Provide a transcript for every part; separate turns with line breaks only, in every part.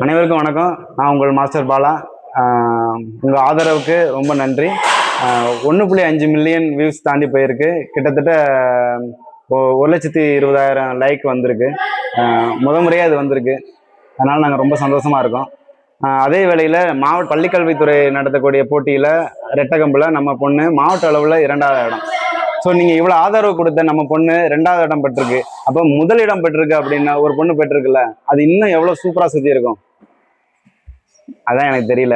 அனைவருக்கும் வணக்கம். நான் உங்கள் மாஸ்டர் பாலா. உங்கள் ஆதரவுக்கு ரொம்ப நன்றி. 1.5 மில்லியன் வியூஸ் தாண்டி போயிருக்கு. கிட்டத்தட்ட 1,20,000 லைக் வந்திருக்கு. முறையாக அது வந்திருக்கு. அதனால் நாங்கள் ரொம்ப சந்தோஷமாக இருக்கோம். அதே வேளையில் மாவட்ட பள்ளிக்கல்வித்துறை நடத்தக்கூடிய போட்டியில் ரெட்டகம்பில் நம்ம பொண்ணு மாவட்ட அளவில் 2வது இடம். ஸோ நீங்கள் இவ்வளோ ஆதரவு கொடுத்த நம்ம பொண்ணு 2வது இடம் பெற்றிருக்கு. அப்போ முதலிடம் பெற்றிருக்கு அப்படின்னா ஒரு பொண்ணு பெற்றிருக்குல்ல, அது இன்னும் எவ்வளோ சூப்பராக சுற்றி இருக்கும். அதான் எனக்கு தெரியல.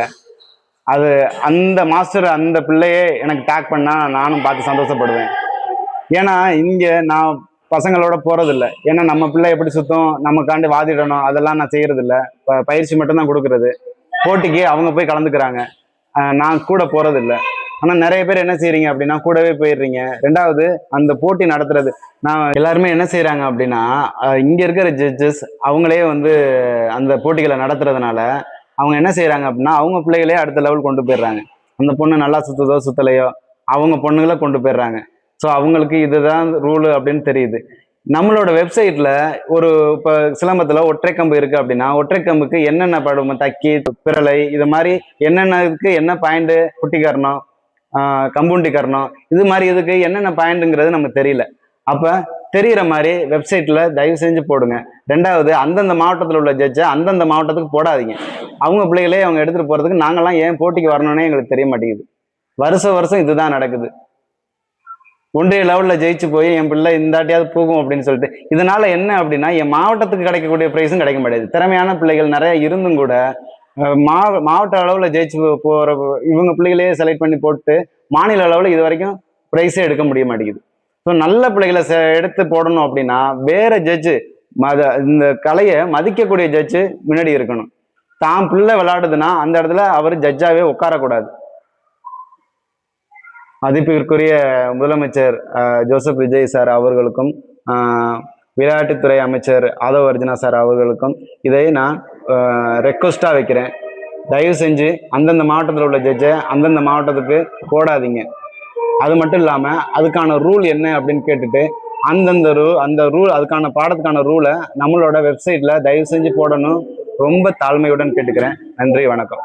அது அந்த மாஸ்டர் அந்த பிள்ளையே எனக்கு டேக் பண்ணால் நானும் பார்த்து சந்தோஷப்படுவேன். ஏன்னா இங்கே நான் பசங்களோட போகிறதில்ல. ஏன்னா நம்ம பிள்ளை எப்படி சுத்தம், நமக்காண்டி வாதிடணும், அதெல்லாம் நான் செய்கிறதில்ல. பயிற்சி மட்டும்தான் கொடுக்கறது. போட்டிக்கு அவங்க போய் கலந்துக்கிறாங்க, நான் கூட போகிறதில்ல. ஆனால் நிறைய பேர் என்ன செய்கிறீங்க அப்படின்னா கூடவே போயிடுறீங்க. 2வது அந்த போட்டி நடத்துறது, நான் எல்லாருமே என்ன செய்கிறாங்க அப்படின்னா இங்கே இருக்கிற ஜட்ஜஸ் அவங்களே அந்த போட்டிகளை நடத்துறதுனால அவங்க என்ன செய்கிறாங்க அப்படின்னா அவங்க பிள்ளைகளே அடுத்த லெவல் கொண்டு போயிடுறாங்க. அந்த பொண்ணு நல்லா சுற்றுதோ சுற்றலையோ அவங்க பொண்ணுகளை கொண்டு போயிடுறாங்க. ஸோ அவங்களுக்கு இதுதான் ரூலு அப்படின்னு தெரியுது. நம்மளோட வெப்சைட்டில் இப்போ சிலம்பத்தில் ஒற்றை கம்பு இருக்குது அப்படின்னா ஒற்றை கம்புக்கு என்னென்ன படும், தக்கி, பிறலை, இது மாதிரி என்னென்னதுக்கு என்ன பாயிண்ட்டு, குட்டிக்கரணம், கம்பூண்டிக்கரணம், இது மாதிரி இதுக்கு என்னென்ன பாயிண்ட்டுங்கிறது நமக்கு தெரியல. அப்போ தெரிகிற மாதிரி வெப்சைட்டில் தயவு செஞ்சு போடுங்க. 2வது அந்தந்த மாவட்டத்தில் உள்ள ஜட்ஜை அந்தந்த மாவட்டத்துக்கு போடாதீங்க. அவங்க பிள்ளைகளே அவங்க எடுத்துகிட்டு போகிறதுக்கு நாங்கள்லாம் ஏன் போட்டிக்கு வரணும்னே எங்களுக்கு தெரிய மாட்டேங்குது. வருஷம் இதுதான் நடக்குது. ஒன்றிய லெவலில் ஜெயிச்சு போய் என் பிள்ளை இந்தாட்டியாவது போகும் அப்படின்னு சொல்லிட்டு, இதனால என்ன அப்படின்னா என் மாவட்டத்துக்கு கிடைக்கக்கூடிய ப்ரைஸும் கிடைக்க மாட்டேங்குது. திறமையான பிள்ளைகள் நிறைய இருந்தும் கூட மாவட்ட அளவில் ஜெயிச்சு போகிற இவங்க பிள்ளைகளையே செலக்ட் பண்ணி போட்டு மாநில அளவில் இது வரைக்கும் ப்ரைஸே எடுக்க முடிய மாட்டேங்குது. ஸோ நல்ல பிள்ளைகளை எடுத்து போடணும் அப்படின்னா வேற ஜட்ஜு இந்த கலையை மதிக்கக்கூடிய ஜட்ஜு முன்னாடி இருக்கணும். தான் பிள்ளை விளையாடுதுன்னா அந்த இடத்துல அவர் ஜட்ஜாவே உட்காரக்கூடாது. மதிப்பிற்குரிய முதலமைச்சர் ஜோசப் விஜய் சார் அவர்களுக்கும் விளையாட்டுத்துறை அமைச்சர் ஆதவ் அர்ஜுனா சார் அவர்களுக்கும் இதை நான் ரெக்வஸ்டாக வைக்கிறேன். தயவு செஞ்சு அந்தந்த மாவட்டத்தில் உள்ள ஜட்ஜை அந்தந்த மாவட்டத்துக்கு போடாதீங்க. அது மட்டும் இல்லாமல் அதுக்கான ரூல் என்ன அப்படின்னு கேட்டுட்டு அந்த ரூல் அதுக்கான பாடத்துக்கான ரூலை நம்மளோட வெப்சைட்டில் தயவு செஞ்சு போடணும். ரொம்ப தாழ்மையுடன் கேட்டுக்கிறேன். நன்றி, வணக்கம்.